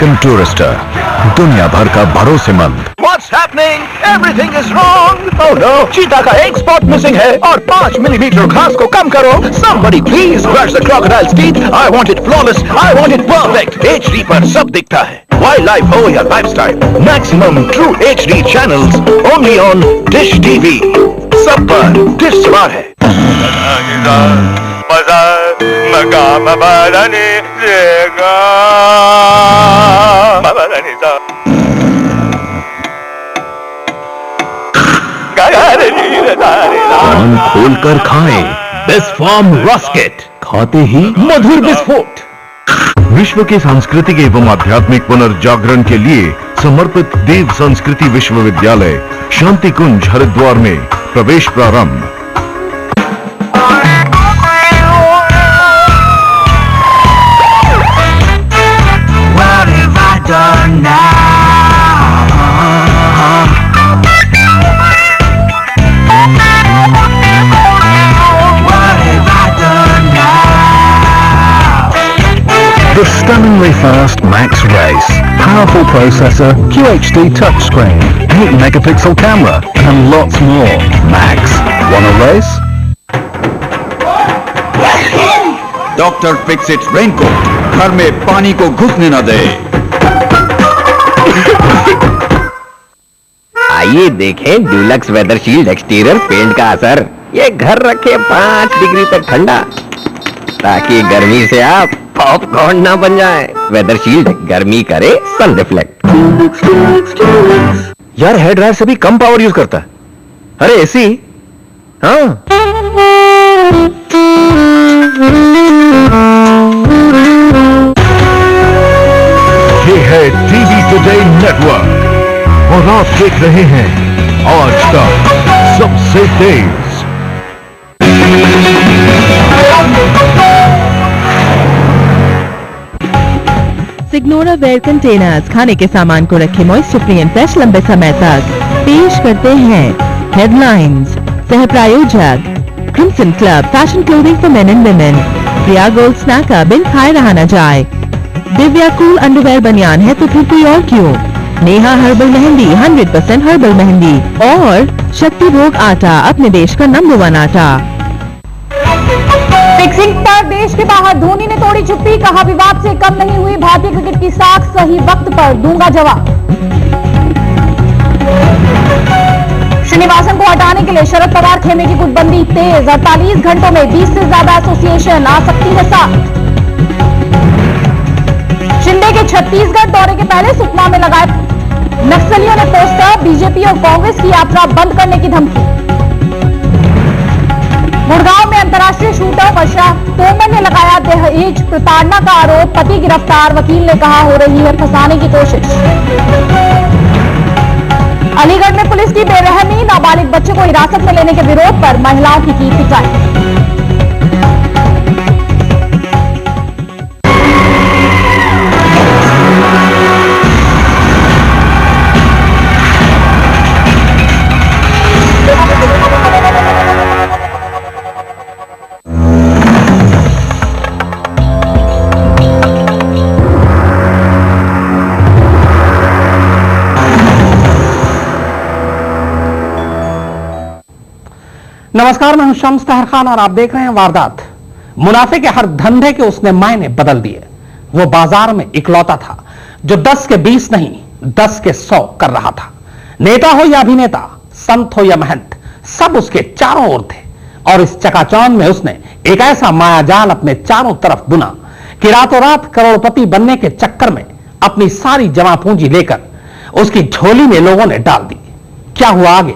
American Tourister, दुनिया भर का भरोसेमंद। What's happening? Everything is wrong. Oh no, चीता का एक स्पॉट मिसिंग है और 5 मिलीमीटर घास को कम करो. Somebody please brush the crocodile's teeth. I want it flawless. I want it perfect. HD पर सब दिखता है. Wildlife हो या lifestyle, maximum true HD channels only on Dish TV. सब पर Dish सवार है. कान खोलकर खाएं बिस्फार्म रॉस्केट, खाते ही मधुर विस्फोट। विश्व के सांस्कृतिक एवं आध्यात्मिक पुनर्जागरण के लिए समर्पित देव संस्कृति विश्वविद्यालय शांति कुंज हरिद्वार में प्रवेश प्रारंभ। The stunningly fast Max Race, powerful processor, QHD touchscreen, 8 megapixel camera, and lots more. Max, wanna race? Doctor Fixit raincoat, घर में पानी को घुसने न दे। आइए देखें Dulux Weathershield exterior paint का असर। ये घर रखे 5 डिग्री तक ठंडा, ताकि गर्मी से आप पॉपकॉर्न ना बन जाए। वेदर शील्ड गर्मी करे सन रिफ्लेक्ट। यार हेयर ड्रायर से भी कम पावर यूज करता है। अरे एसी, हाँ। ये है टीवी टुडे नेटवर्क और आप देख रहे हैं आज तक सबसे तेज। सिग्नोरा वेयर कंटेनर्स खाने के सामान को रखे मॉइस्ट सुप्री एंड फ्रेश लंबे समय तक। पेश करते हैं हेडलाइंस। सह प्रायोजक Crimson Club, fashion clothing for men and women. Priya gold snacker, बिन खाए रहा न जाए। दिव्या कूल अंडरवेयर बनियान है तो फिर कोई और क्यों। Neha herbal mehndi, 100% herbal mehndi. और शक्ति भोग आटा, अपने देश का नंबर 1 आटा। फिक्सिंग पर देश के बाहर धोनी ने तोड़ी चुप्पी, कहा विवाद से कम नहीं हुई भारतीय क्रिकेट की साख, सही वक्त पर दूंगा जवाब। श्रीनिवासन को हटाने के लिए शरद पवार खेमे की गुटबंदी तेज, 48 घंटों में 20 से ज्यादा एसोसिएशन आ सकती है साथ। शिंदे के छत्तीसगढ़ दौरे के पहले सुकमा में लगाए नक्सलियों ने पोस्टर, बीजेपी और कांग्रेस की यात्रा बंद करने की धमकी। गुड़गांव में अंतर्राष्ट्रीय शूटर वर्षा तोमर ने लगाया दहेज प्रताड़ना का आरोप, पति गिरफ्तार, वकील ने कहा हो रही है फंसाने की कोशिश। अलीगढ़ में पुलिस की बेरहमी, नाबालिग बच्चे को हिरासत में लेने के विरोध पर महिलाओं की पिटाई। नमस्कार, मैं हूं शम्स तहर खान और आप देख रहे हैं वारदात। मुनाफे के हर धंधे के उसने मायने बदल दिए। वो बाजार में इकलौता था जो 10 के 20 नहीं 10 के 100 कर रहा था। नेता हो या अभिनेता, संत हो या महंत, सब उसके चारों ओर थे। और इस चकाचौंध में उसने एक ऐसा मायाजाल अपने चारों तरफ बुना कि रातों रात करोड़पति बनने के चक्कर में अपनी सारी जमा पूंजी लेकर उसकी झोली में लोगों ने डाल दी। क्या हुआ आगे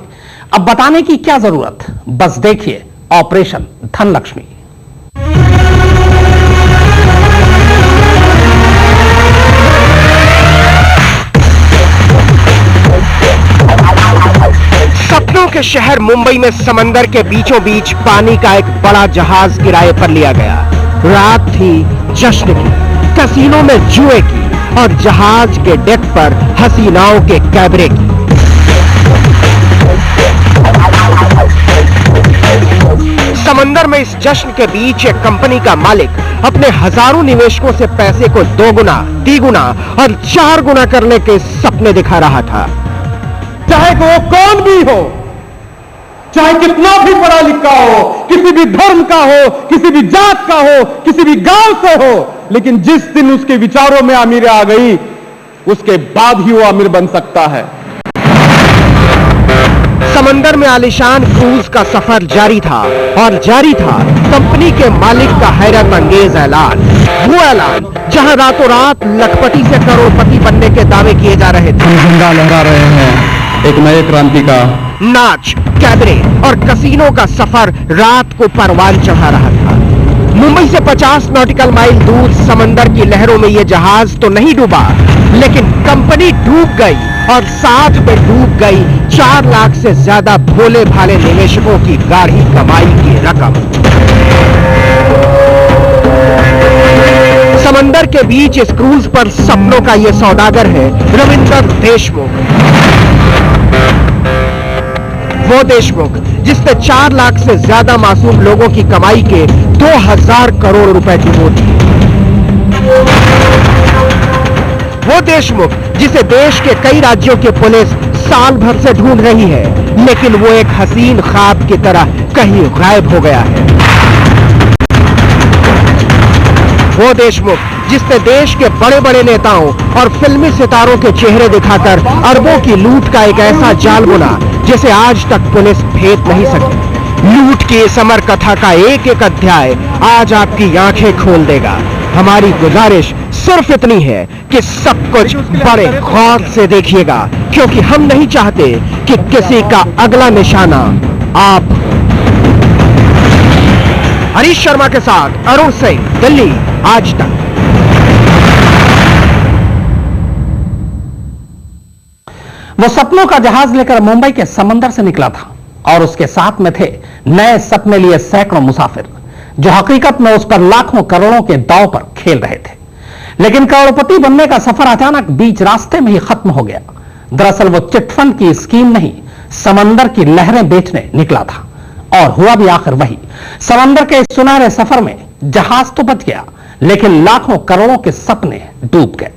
अब बताने की क्या जरूरत, बस देखिए ऑपरेशन धनलक्ष्मी। सपनों के शहर मुंबई में समंदर के बीचों बीच पानी का एक बड़ा जहाज किराए पर लिया गया। रात थी जश्न की, कैसीनो में जुए की और जहाज के डेक पर हसीनाओं के कैबरे की। समंदर में इस जश्न के बीच एक कंपनी का मालिक अपने हजारों निवेशकों से पैसे को 2 गुना, 3 गुना और 4 गुना करने के सपने दिखा रहा था। चाहे वो कौन भी हो, चाहे कितना भी पढ़ा लिखा हो, किसी भी धर्म का हो, किसी भी जात का हो, किसी भी गांव से हो, लेकिन जिस दिन उसके विचारों में अमीरी आ गई, उसके बाद ही वो अमीर बन सकता है। समंदर में आलिशान क्रूज का सफर जारी था और जारी था कंपनी के मालिक का हैरत अंगेज ऐलान। वो ऐलान जहां रातों रात लखपति से करोड़पति बनने के दावे किए जा रहे थे। झंडा लहरा रहे हैं एक नए क्रांति का। नाच, कैबरे और कसीनो का सफर रात को परवान चढ़ा रहा था। मुंबई से 50 नॉटिकल माइल दूर समंदर की लहरों में यह जहाज तो नहीं डूबा, लेकिन कंपनी डूब गई और साथ में डूब गई 4 लाख से ज्यादा भोले भाले निवेशकों की गाढ़ी कमाई की रकम। समंदर के बीच इस क्रूज पर सपनों का यह सौदागर है रविंद्र देशमुख। वो देशमुख जिसने 4 लाख से ज्यादा मासूम लोगों की कमाई के 2000 करोड़ रुपए डुबो दिए। वो देशमुख जिसे देश के कई राज्यों की पुलिस साल भर से ढूंढ रही है, लेकिन वो एक हसीन ख्वाब की तरह कहीं गायब हो गया है। वो देशमुख जिसने देश के बड़े बड़े नेताओं और फिल्मी सितारों के चेहरे दिखाकर अरबों की लूट का एक ऐसा जाल बुना जिसे आज तक पुलिस भेद नहीं सकी। लूट की इस अमर कथा का एक एक अध्याय आज आपकी आंखें खोल देगा। हमारी गुजारिश सिर्फ इतनी है कि सब कुछ बड़े गौर से देखिएगा, क्योंकि हम नहीं चाहते कि किसी का अगला निशाना आप। हरीश शर्मा के साथ अरुण सिंह, दिल्ली आज तक। वो सपनों का जहाज लेकर मुंबई के समंदर से निकला था और उसके साथ में थे नए सपने लिए सैकड़ों मुसाफिर, जो हकीकत में उस पर लाखों करोड़ों के दांव पर खेल रहे थे। लेकिन करोड़पति बनने का सफर अचानक बीच रास्ते में ही खत्म हो गया। दरअसल वो चिटफंड की स्कीम नहीं, समंदर की लहरें बेचने निकला था और हुआ भी आखिर वही। समंदर के इस सुनहरे सफर में जहाज तो बच गया, लेकिन लाखों करोड़ों के सपने डूब गए।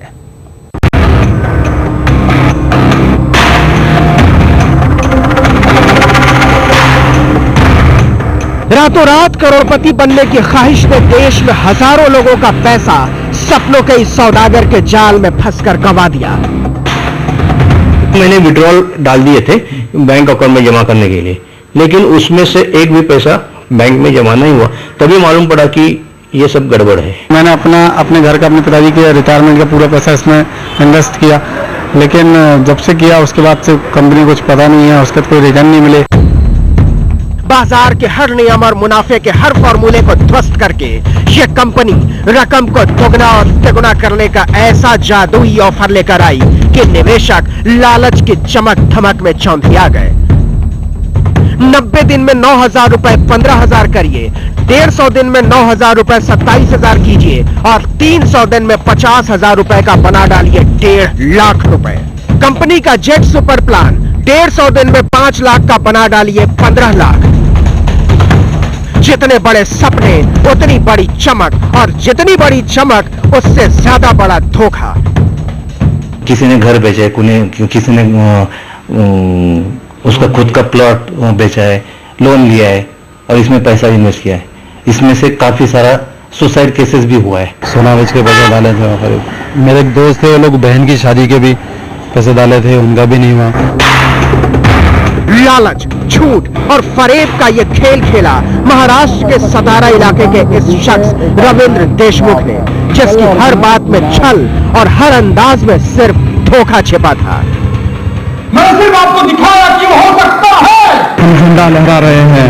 रातों रात करोड़पति बनने की ख्वाहिश ने देश में हजारों लोगों का पैसा सपनों के इस सौदागर के जाल में फंसकर गंवा दिया। मैंने विड्रॉल डाल दिए थे बैंक अकाउंट में जमा करने के लिए, लेकिन उसमें से एक भी पैसा बैंक में जमा नहीं हुआ। तभी मालूम पड़ा कि ये सब गड़बड़ है। मैंने अपने घर का, अपने पिताजी के रिटायरमेंट का पूरा पैसा इसमें इन्वेस्ट किया, लेकिन जब से किया उसके बाद से कंपनी कुछ पता नहीं है, उसका कोई रिटर्न नहीं मिले। बाजार के हर नियम और मुनाफे के हर फॉर्मूले को ध्वस्त करके ये कंपनी रकम को दोगुना और तिगुना करने का ऐसा जादुई ऑफर लेकर आई कि निवेशक लालच की चमक धमक में चौंधिया गए। 90 दिन में 9,000 रुपए 15,000 करिए, 150 दिन में 9,000 रुपए 27,000 कीजिए और 300 दिन में 50,000 रुपए का बना डालिए 1.5 लाख रुपए। कंपनी का जेट सुपर प्लान 150 दिन में 5 लाख का बना डालिए 15 लाख। जितने बड़े सपने उतनी बड़ी चमक, और जितनी बड़ी चमक उससे ज्यादा बड़ा धोखा। किसी ने घर बेचा है, किसी ने उसका खुद का प्लॉट बेचा है, लोन लिया है और इसमें पैसा इन्वेस्ट किया है। इसमें से काफी सारा सुसाइड केसेस भी हुआ है। सोना बेच के पैसे डाले थे वहाँ पर। मेरे एक दोस्त थे, वो लोग बहन की शादी के भी पैसे डाले थे, उनका भी नहीं हुआ। लालच, झूठ और फरेब का यह खेल खेला महाराष्ट्र के सतारा इलाके के इस शख्स रविंद्र देशमुख ने, जिसकी हर बात में छल और हर अंदाज में सिर्फ धोखा छिपा था। मैंने सिर्फ आपको दिखाया कि हो सकता है। झंडा लहरा रहे हैं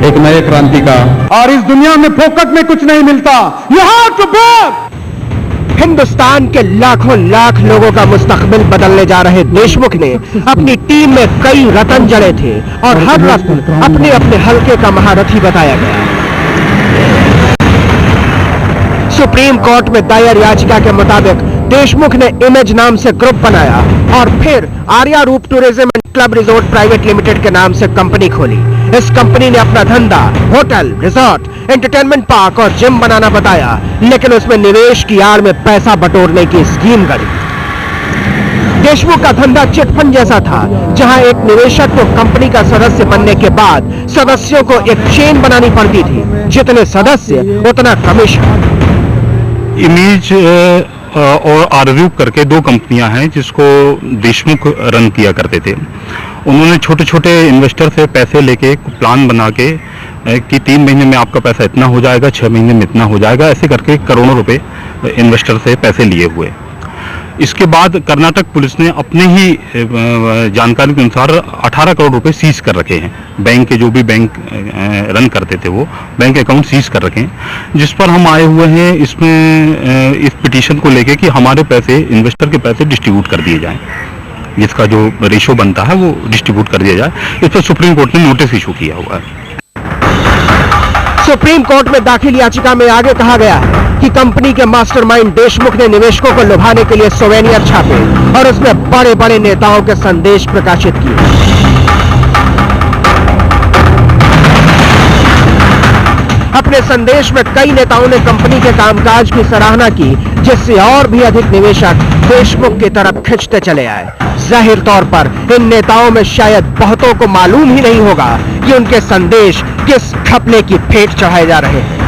एक नए क्रांति का, और इस दुनिया में फोकट में कुछ नहीं मिलता। यहाँ टू बैक। हिंदुस्तान के लाखों लाख लोगों का मुस्तकबिल बदलने जा रहे देशमुख ने अपनी टीम में कई रतन जड़े थे और हर रत्न अपने अपने हलके का महारथी बताया गया। सुप्रीम कोर्ट में दायर याचिका के मुताबिक देशमुख ने इमेज नाम से ग्रुप बनाया और फिर आर्या रूप tourism club resort private limited के नाम से कंपनी खोली। इस कंपनी ने अपना धंधा होटल, रिजॉर्ट, एंटरटेनमेंट पार्क और जिम बनाना बताया, लेकिन उसमें निवेश की आड़ में पैसा बटोरने की स्कीम गढ़ी। देशमुख का धंधा चिटफंड जैसा था, जहां एक निवेशक को कंपनी का सदस्य बनने के बाद सदस्यों को एक चेन बनानी पड़ती थी, जितने सदस्य उतना कमीशन। इमेज और आरव्यूब करके दो कंपनियां हैं जिसको देशमुख रन किया करते थे। उन्होंने छोटे छोटे इन्वेस्टर से पैसे लेके प्लान बना के कि 3 महीने में आपका पैसा इतना हो जाएगा, 6 महीने में इतना हो जाएगा, ऐसे करके करोड़ों रुपए इन्वेस्टर से पैसे लिए हुए। इसके बाद कर्नाटक पुलिस ने अपने ही जानकारी के अनुसार 18 करोड़ रुपए सीज कर रखे हैं। बैंक के जो भी बैंक रन करते थे वो बैंक अकाउंट सीज कर रखे हैं, जिस पर हम आए हुए हैं इसमें इस पिटीशन को लेके कि हमारे पैसे, इन्वेस्टर के पैसे डिस्ट्रीब्यूट कर दिए जाएं, जिसका जो रेशो बनता है वो डिस्ट्रीब्यूट कर दिया जाए। इस पर सुप्रीम कोर्ट ने नोटिस इशू किया हुआ है। सुप्रीम कोर्ट में दाखिल याचिका में आगे कहा गया है कि कंपनी के मास्टरमाइंड देशमुख ने निवेशकों को लुभाने के लिए सोवेनियर छापे और उसमें बड़े बड़े नेताओं के संदेश प्रकाशित किए। अपने संदेश में कई नेताओं ने कंपनी के कामकाज की सराहना की, जिससे और भी अधिक निवेशक देशमुख की तरफ खिंचते चले आए। जाहिर तौर पर इन नेताओं में शायद बहुतों को मालूम ही नहीं होगा कि उनके संदेश किस घपले की भेंट चढ़ाए जा रहे हैं।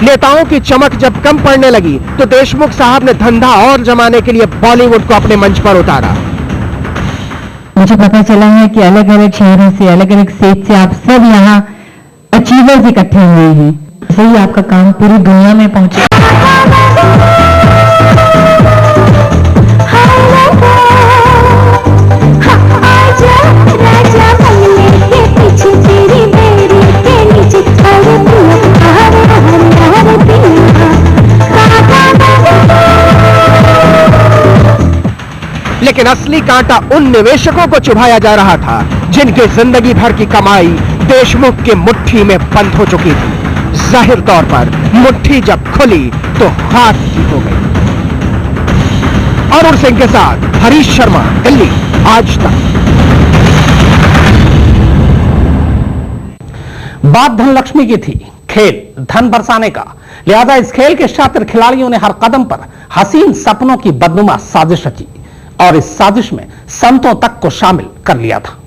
नेताओं की चमक जब कम पड़ने लगी तो देशमुख साहब ने धंधा और जमाने के लिए बॉलीवुड को अपने मंच पर उतारा। मुझे पता चला है कि अलग अलग शहरों से, अलग अलग स्टेट से आप सब यहाँ अचीवर्स इकट्ठे हुए हैं। सही, आपका काम पूरी दुनिया में पहुंचे। लेकिन असली कांटा उन निवेशकों को चुभाया जा रहा था जिनकी जिंदगी भर की कमाई देशमुख की मुट्ठी में बंद हो चुकी थी। जाहिर तौर पर मुट्ठी जब खुली तो हाथ की हो गई। अरुण सिंह के साथ हरीश शर्मा, दिल्ली, आज तक। बात धनलक्ष्मी की थी, खेल धन बरसाने का। लिहाजा इस खेल के शातिर खिलाड़ियों ने हर कदम पर हसीन सपनों की बदनुमा साजिश रची और इस साजिश में संतों तक को शामिल कर लिया था।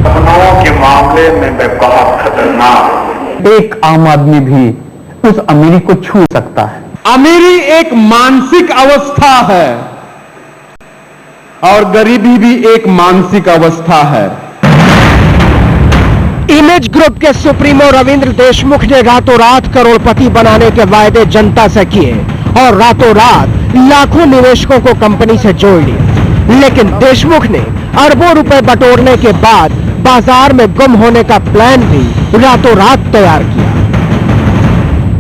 सपनों के मामले में मैं बहुत खतरनाक। एक आम आदमी भी उस अमीरी को छू सकता है। अमीरी एक मानसिक अवस्था है और गरीबी भी एक मानसिक अवस्था है। इमेज ग्रुप के सुप्रीमो रविंद्र देशमुख ने रातों रात करोड़पति बनाने के वायदे जनता से किए और रातों रात लाखों निवेशकों को कंपनी से जोड़ लिया। लेकिन देशमुख ने अरबों रुपए बटोरने के बाद बाजार में गुम होने का प्लान भी रातों रात तैयार किया।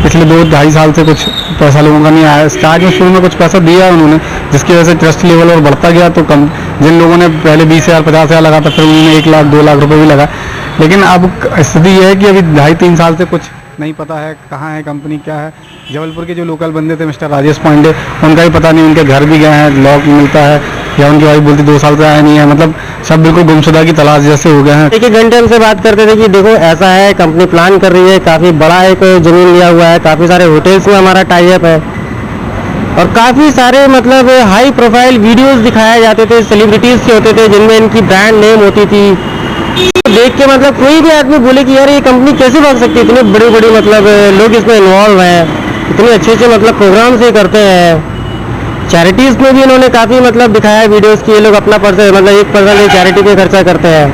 पिछले 2-2.5 साल से कुछ पैसा लोगों का नहीं आया। स्टार्ट में शुरू में कुछ पैसा दिया उन्होंने, जिसकी वजह से ट्रस्ट लेवल और बढ़ता गया। तो कम जिन लोगों ने पहले 20,000 50,000 लगा था, फिर उन्होंने 1 लाख 2 लाख रुपए भी लगा। लेकिन अब स्थिति यह है कि अभी 2.5-3 साल से कुछ नहीं पता है कहाँ है कंपनी, क्या है। जबलपुर के जो लोकल बंदे थे मिस्टर राजेश पांडे, उनका भी पता नहीं, उनके घर भी गए हैं, लॉक मिलता है या उनकी वाइफ बोलती 2 साल से आया नहीं है। मतलब सब बिल्कुल गुमशुदा की तलाश जैसे हो गए हैं। एक घंटे हमसे बात करते थे कि देखो ऐसा है, कंपनी प्लान कर रही है, काफी बड़ा एक जमीन लिया हुआ है, काफी सारे होटल्स में हमारा टाई अप है और काफी सारे मतलब हाई प्रोफाइल वीडियोस दिखाए जाते थे, सेलिब्रिटीज के होते थे जिनमें इनकी ब्रांड नेम होती थी। देख के मतलब कोई भी आदमी बोले कि यार ये कंपनी कैसे भाग सकती है, इतने बड़ी बड़ी मतलब लोग इसमें इन्वॉल्व हैं, इतने अच्छे अच्छे मतलब प्रोग्राम्स ये करते हैं। चैरिटीज में भी इन्होंने काफी मतलब दिखाया वीडियोस कि ये लोग अपना मतलब 1% चैरिटी पे खर्चा करते हैं।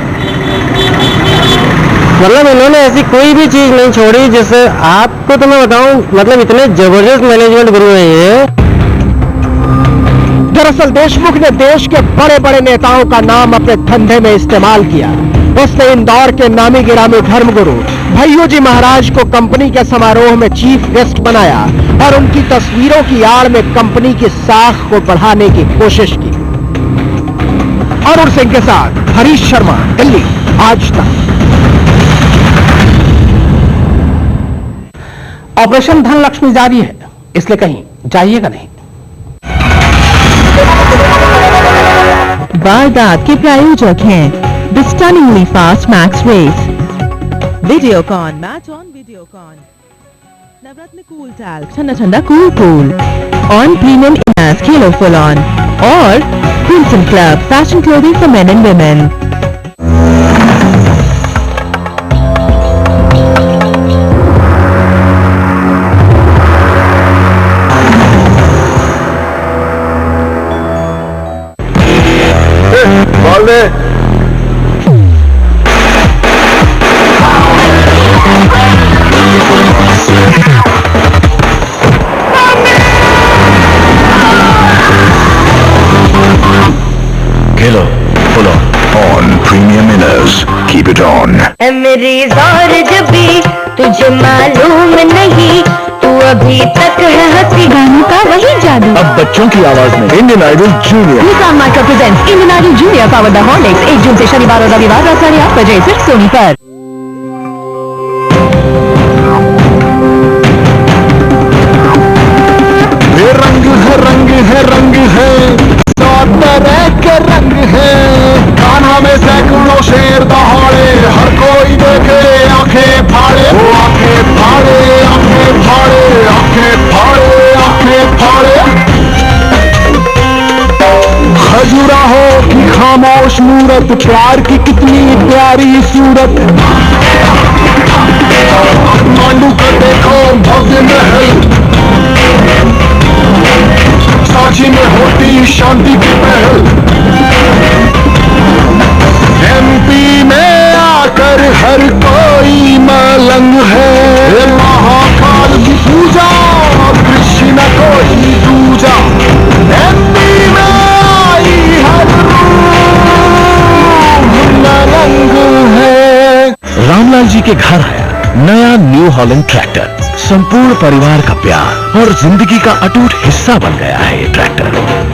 मतलब इन्होंने ऐसी कोई भी चीज नहीं छोड़ी जिससे आपको तो मैं बताऊं मतलब इतने जबरदस्त मैनेजमेंट गुरु है ये। दरअसल देशमुख ने देश के बड़े बड़े नेताओं का नाम अपने धंधे में इस्तेमाल किया। उसने इंदौर के नामी गिरामी धर्मगुरु भैयू जी महाराज को कंपनी के समारोह में चीफ गेस्ट बनाया और उनकी तस्वीरों की आड़ में कंपनी की साख को बढ़ाने की कोशिश की। अरुण सिंह के साथ हरीश शर्मा, दिल्ली, आज तक। ऑपरेशन धनलक्ष्मी जारी है, इसलिए कहीं जाइएगा नहीं। वारदात के प्रायोजक हैं the stunningly fast max race, Videocon, match on Videocon, Navratna cool talc, ठंडा ठंडा cool cool, on premium inners, खेलो फुल ऑन, और Crimson Club, fashion clothing for men and women. खेलो full on premium inners, keep it on. मेरी ज़ौर जब भी तुझे मालूम नहीं, तू अभी तक है हंसी, गानों का वही जादू। अब बच्चों की आवाज में इंडियन आइडल जूनियर। निसान मार्का presents Indian Idol junior powered by Horlicks, 1 जून से शनिवार और रविवार रात 8:30 बजे सिर्फ सोनी पर। रंग है रंग है, सौ तरह के रंग है, कान्हा में सैकड़ों शेर दहाड़े, हर कोई देखे आंखें फाड़े, वो आंखें फाड़े, आंखें फाड़े, आंखें फाड़े, आंखें फाड़े। खजुराहो की खामोश मूरत, प्यार की कितनी प्यारी सूरत, काठमांडू का देखो भव्य महल, सांची में होती शांति की पहल, एमपी में आकर हर कोई मलंग है, महाकाल की पूजा कृष्ण को ही पूजा, एमपी में आई हर रूह मलंग है। रामलाल जी के घर आया नया न्यू हॉलैंड ट्रैक्टर, संपूर्ण परिवार का प्यार और जिंदगी का अटूट हिस्सा बन गया है ये ट्रैक्टर।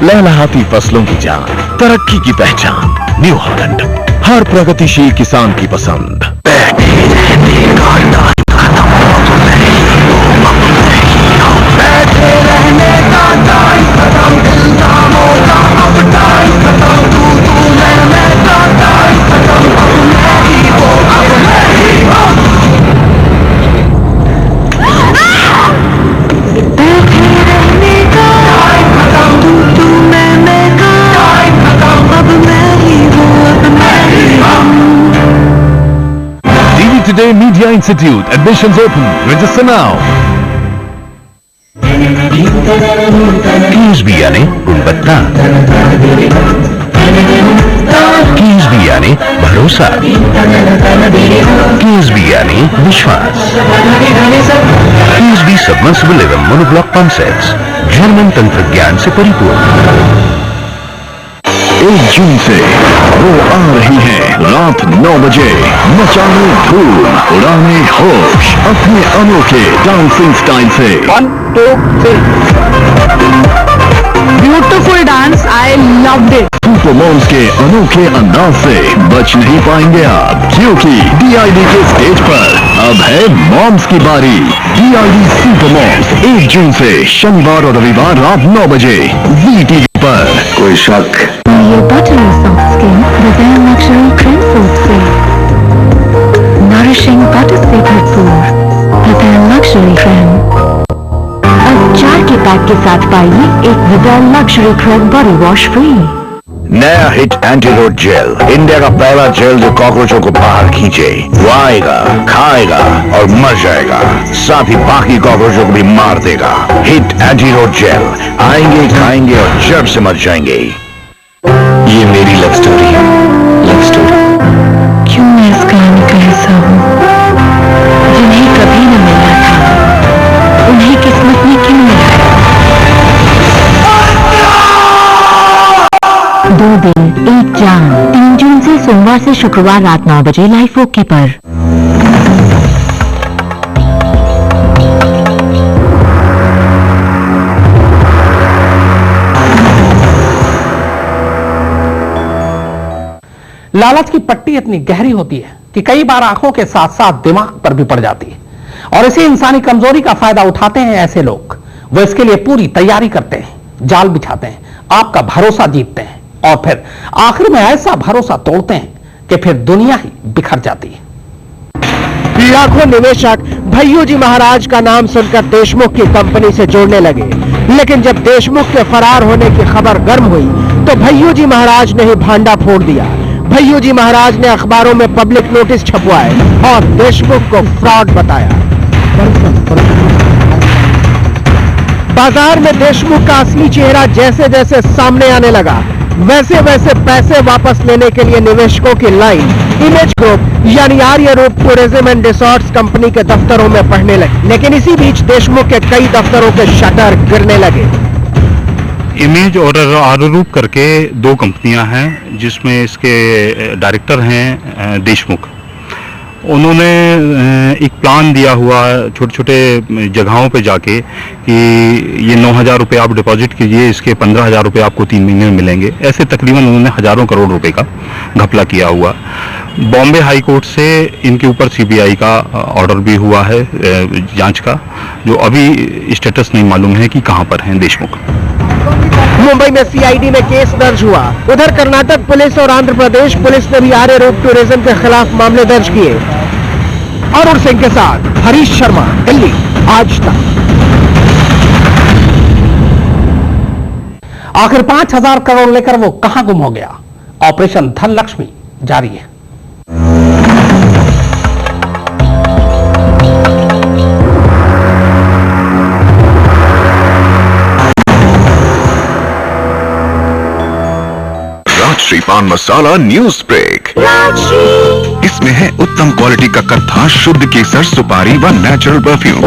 लहलहाती फसलों की जान, तरक्की की पहचान, न्यू हॉलैंड, हर प्रगतिशील किसान की पसंद। Today Media Institute, admissions open, register now. KSB यानी गुणवत्ता, KSB यानी भरोसा, KSB यानी विश्वास, KSB सबमर्सिबल एवं मोनोब्लॉक पंप सेट्स, जर्मन तंत्र ज्ञान से परिपूर्ण। 1 जून से वो आ रही है रात 9 बजे, मचाने धूम, उड़ाने होश, अपने अनोखे डांसिंग स्टाइल से। 1, 2, 3। Beautiful dance, I loved it. Super moms के अनोखे अंदाज से बच नहीं पाएंगे आप, क्योंकि DID के स्टेज पर अब है मॉम्स की बारी। DID सुपर मॉम्स 1 जून से शनिवार और रविवार रात 9 बजे VTV पर। कोई शक? Your buttery soft skin, Revere Luxury Cream Food से Nourishing Butter Sacred Food, Revere Luxury Cream। अब 4 के पैक के साथ पाइए एक Revere Luxury Cream body wash free. नया हिट एंटीरोड जेल, इंडिया का पहला जेल जो कॉकरोचों को बाहर खींचे। वो आएगा, खाएगा और मर जाएगा, साथ ही बाकी कॉकरोचों को भी मार देगा। हिट एंटीरोड जेल, आएंगे, खाएंगे और जड़ से मर जाएंगे। ये मेरी लव स्टोरी है, लव स्टोरी। क्यों मैं इस कहानी का हिस्सा हूँ? जिन्हें कभी न मिला था, उन्हें किस्मत ने क्यों मिला? 2 दिल, 1 जान, 3 जून से सोमवार से शुक्रवार रात 9 बजे लाइफ ओके पर। लालच की पट्टी इतनी गहरी होती है कि कई बार आंखों के साथ साथ दिमाग पर भी पड़ जाती है और इसी इंसानी कमजोरी का फायदा उठाते हैं ऐसे लोग। वो इसके लिए पूरी तैयारी करते हैं, जाल बिछाते हैं, आपका भरोसा जीतते हैं और फिर आखिर में ऐसा भरोसा तोड़ते हैं कि फिर दुनिया ही बिखर जाती है। लाखों निवेशक भैयू जी महाराज का नाम सुनकर देशमुख की कंपनी से जुड़ने लगे, लेकिन जब देशमुख के फरार होने की खबर गर्म हुई तो भैयू जी महाराज ने ही भांडा फोड़ दिया। भैयू जी महाराज ने अखबारों में पब्लिक नोटिस छपवाए और देशमुख को फ्रॉड बताया। बाजार में देशमुख का असली चेहरा जैसे जैसे सामने आने लगा, वैसे वैसे पैसे वापस लेने के लिए निवेशकों की लाइन इमेज ग्रुप यानी आर्य रूप टूरिज्म एंड रिसोर्ट्स कंपनी के दफ्तरों में पड़ने लगी। लेकिन इसी बीच देशमुख के कई दफ्तरों के शटर गिरने लगे। इमेज और आर्यरूप करके दो कंपनियां हैं जिसमें इसके डायरेक्टर हैं देशमुख। उन्होंने एक प्लान दिया हुआ छोटे छोटे जगहों पे जाके कि ये 9,000 रुपये आप डिपॉजिट कीजिए, इसके 15,000 रुपये आपको 3 महीने में मिलेंगे। ऐसे तकरीबन उन्होंने हजारों करोड़ रुपए का घपला किया हुआ। बॉम्बे हाई कोर्ट से इनके ऊपर सीबीआई का ऑर्डर भी हुआ है जांच का, जो अभी स्टेटस नहीं मालूम है कि कहां पर हैं देशमुख। मुंबई में सीआईडी में केस दर्ज हुआ। उधर कर्नाटक पुलिस और आंध्र प्रदेश पुलिस ने भी आर्य रूप टूरिज्म के खिलाफ मामले दर्ज किए। अरुण सिंह के साथ हरीश शर्मा, दिल्ली, आज तक। आखिर 5,000 करोड़ लेकर वो कहां गुम हो गया? ऑपरेशन धनलक्ष्मी जारी है। राजश्री पान मसाला न्यूज ब्रेक। इसमें है उत्तम क्वालिटी का कत्था, शुद्ध केसर, सुपारी व नेचुरल परफ्यूम।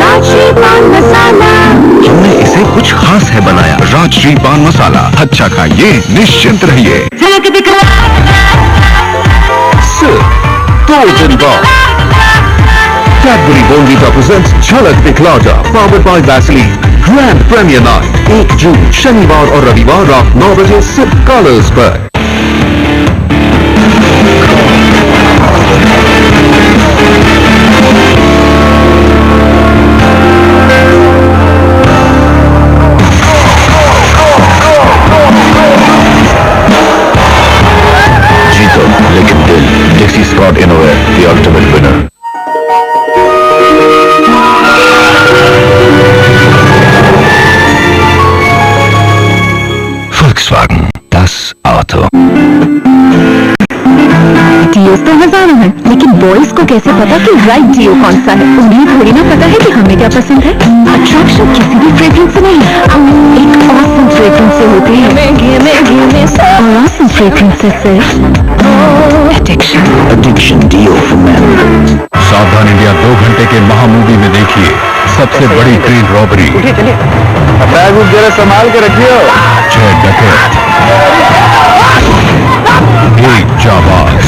हमने इसे कुछ खास है बनाया। राजश्री पान मसाला, अच्छा खाइए, निश्चिंत रहिए। Cadbury Bournvita presents Jhalak Dikhla Jaa, powered by Vaseline. Grand premiere night 1 जून शनिवार और रविवार रात 9 बजे सिर्फ कलर्स पर। जीतो लेकिन दिल, डेक्सी स्कॉट इनोवेयर, the ultimate winner. Volkswagen, das Auto। डिओ तो हजारों हैं, लेकिन बॉयज को कैसे पता कि राइट डिओ कौन सा है? उन्हें थोड़ी ना पता है कि हमें क्या पसंद है। अट्रैक्शन किसी भी फ्रेग्रेंस से नहीं, एक ऑसम फ्रेग्रेंस से होती है। और ऑसम फ्रेग्रेंस से सिर्फ एडिक्शन डिओ फॉर मैन। सावधान इंडिया 2 घंटे के महामूवी में देखिए सबसे बड़ी ट्रेन रॉबरी। बैग जरा संभाल के रखियो। 6 डकैत, 1 जाबाज।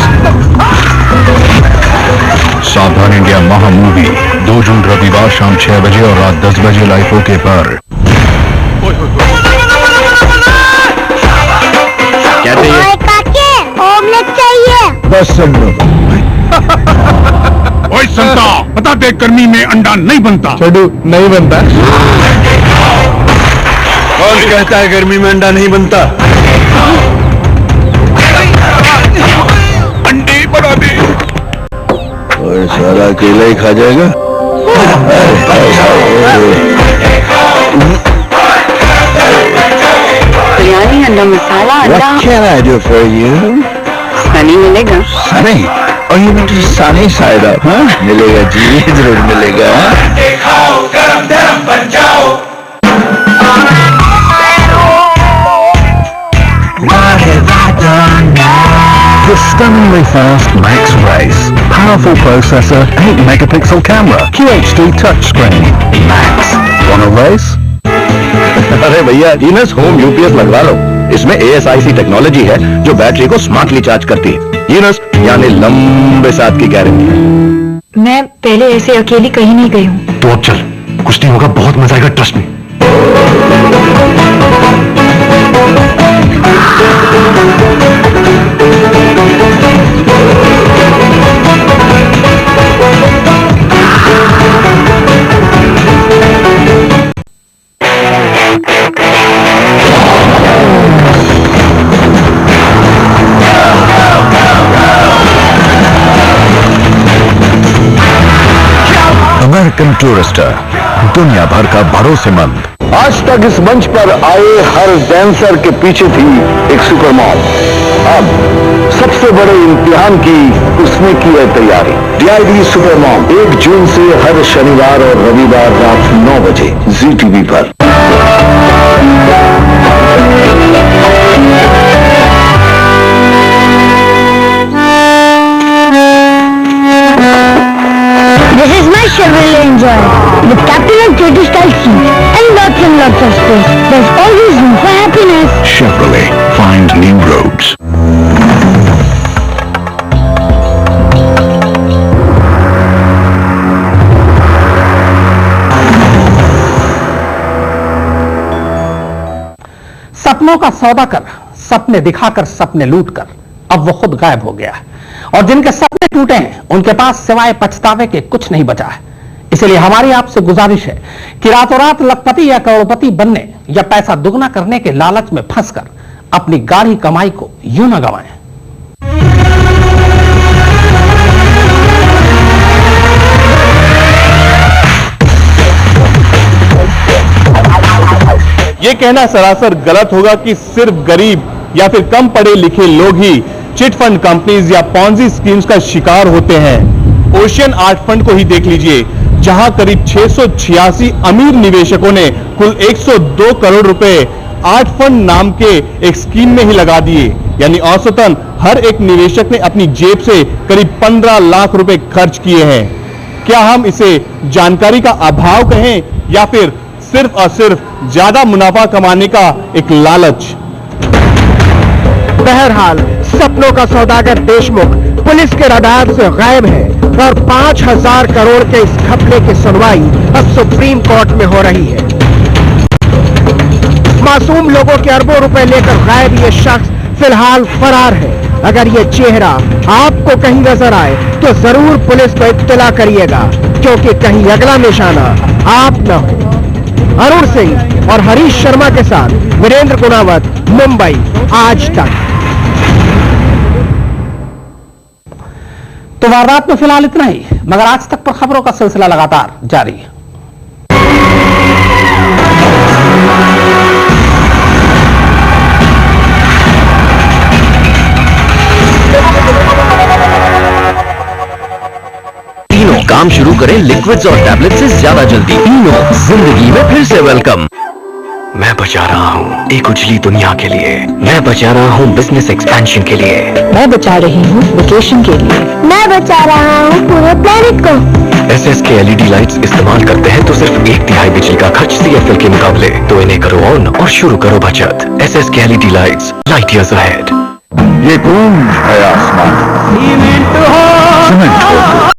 सावधान इंडिया महामूवी 2 जून रविवार शाम 6 बजे और रात 10 बजे लाइफ ओके पर। क्या चाहिए? ऑमलेट चाहिए। बस समझो। ओए संता, बता दे गर्मी में अंडा नहीं बनता। छोड़ू, नहीं बनता। कौन कहता है गर्मी में अंडा नहीं बनता? अंडे बना दे। और सारा अकेला ही खा जाएगा। बिरयानी, अंडा मसाला, अंडा। What can I do for you? Sunny मिलेगा? सनी? और ये मुझे सनी साइड अप, हाँ? मिलेगा जी, जरूर मिलेगा। खाओ, गरम गरम बन जाओ। The stunningly fast Max Race, powerful processor, 8 megapixel camera, QHD touchscreen. Max, wanna race? अरे भैया, जीनस होम यूपीएस लगवा लो। इसमें ASIC टेक्नोलॉजी है जो बैटरी को स्मार्टली चार्ज करती है। जीनस यानी लंबे साथ की गारंटी। मैं पहले ऐसे अकेली कहीं नहीं गई हूँ। तो अब चल, कुछ नहीं होगा, बहुत मजा आएगा, ट्रस्ट में। अमेरिकन टूरिस्टर, दुनिया भर का भरोसेमंद। आज तक इस मंच पर आए हर डांसर के पीछे थी एक सुपर मॉम। अब सबसे बड़े इम्तिहान की उसने की है तैयारी। DID सुपर मॉम 1 जून से हर शनिवार और रविवार रात 9 बजे ZTV पर। This is my Chevrolet Enjoy with Captain and Katie style seats and lots of space. There's always room for happiness. Chevrolet, find new roads. सपनों का सौदा कर, सपने दिखाकर, सपने लूट कर अब वो खुद गायब हो गया है। और जिनके सपने टूटे हैं उनके पास सिवाय पछतावे के कुछ नहीं बचा है। इसलिए हमारी आपसे गुजारिश है कि रातों रात लखपति या करोड़पति बनने या पैसा दुगना करने के लालच में फंसकर अपनी गाढ़ी कमाई को यूं न गंवाएं। ये कहना सरासर गलत होगा कि सिर्फ गरीब या फिर कम पढ़े लिखे लोग ही चिट फंड कंपनीज या पॉन्जी स्कीम्स का शिकार होते हैं। ओशियन आर्ट फंड को ही देख लीजिए, जहां करीब 686 अमीर निवेशकों ने कुल 102 करोड़ रुपए आर्ट फंड नाम के एक स्कीम में ही लगा दिए। यानी औसतन हर एक निवेशक ने अपनी जेब से करीब 15 लाख रुपए खर्च किए हैं। क्या हम इसे जानकारी का अभाव कहें या फिर सिर्फ और सिर्फ ज्यादा मुनाफा कमाने का एक लालच? बहरहाल सपनों का सौदागर देशमुख पुलिस के रडार से गायब है और 5000 करोड़ के इस घपले की सुनवाई अब सुप्रीम कोर्ट में हो रही है। मासूम लोगों के अरबों रुपए लेकर गायब ये शख्स फिलहाल फरार है। अगर ये चेहरा आपको कहीं नजर आए तो जरूर पुलिस को इत्तला करिएगा, क्योंकि कहीं अगला निशाना आप न हो। अरुण सिंह और हरीश शर्मा के साथ वीरेंद्र गुनावत, मुंबई, आज तक। तो वारदात में फिलहाल इतना ही, मगर आज तक पर खबरों का सिलसिला लगातार जारी है। तीनों काम शुरू करें लिक्विड्स और टैबलेट से ज्यादा जल्दी। तीनों जिंदगी में फिर से वेलकम। मैं बचा रहा हूँ एक उजली दुनिया के लिए, मैं बचा रहा हूँ बिजनेस एक्सपेंशन के लिए, मैं बचा रही हूँ वेकेशन के लिए, मैं बचा रहा हूँ पूरे प्लेनेट को। SSK LED लाइट्स इस्तेमाल करते हैं तो सिर्फ 1/3 बिजली का खर्च CFL के मुकाबले। तो इन्हें करो ऑन और शुरू करो बचत। SSK LED lights, light years ahead. ये गूंज है आसमान, सीमेंट हो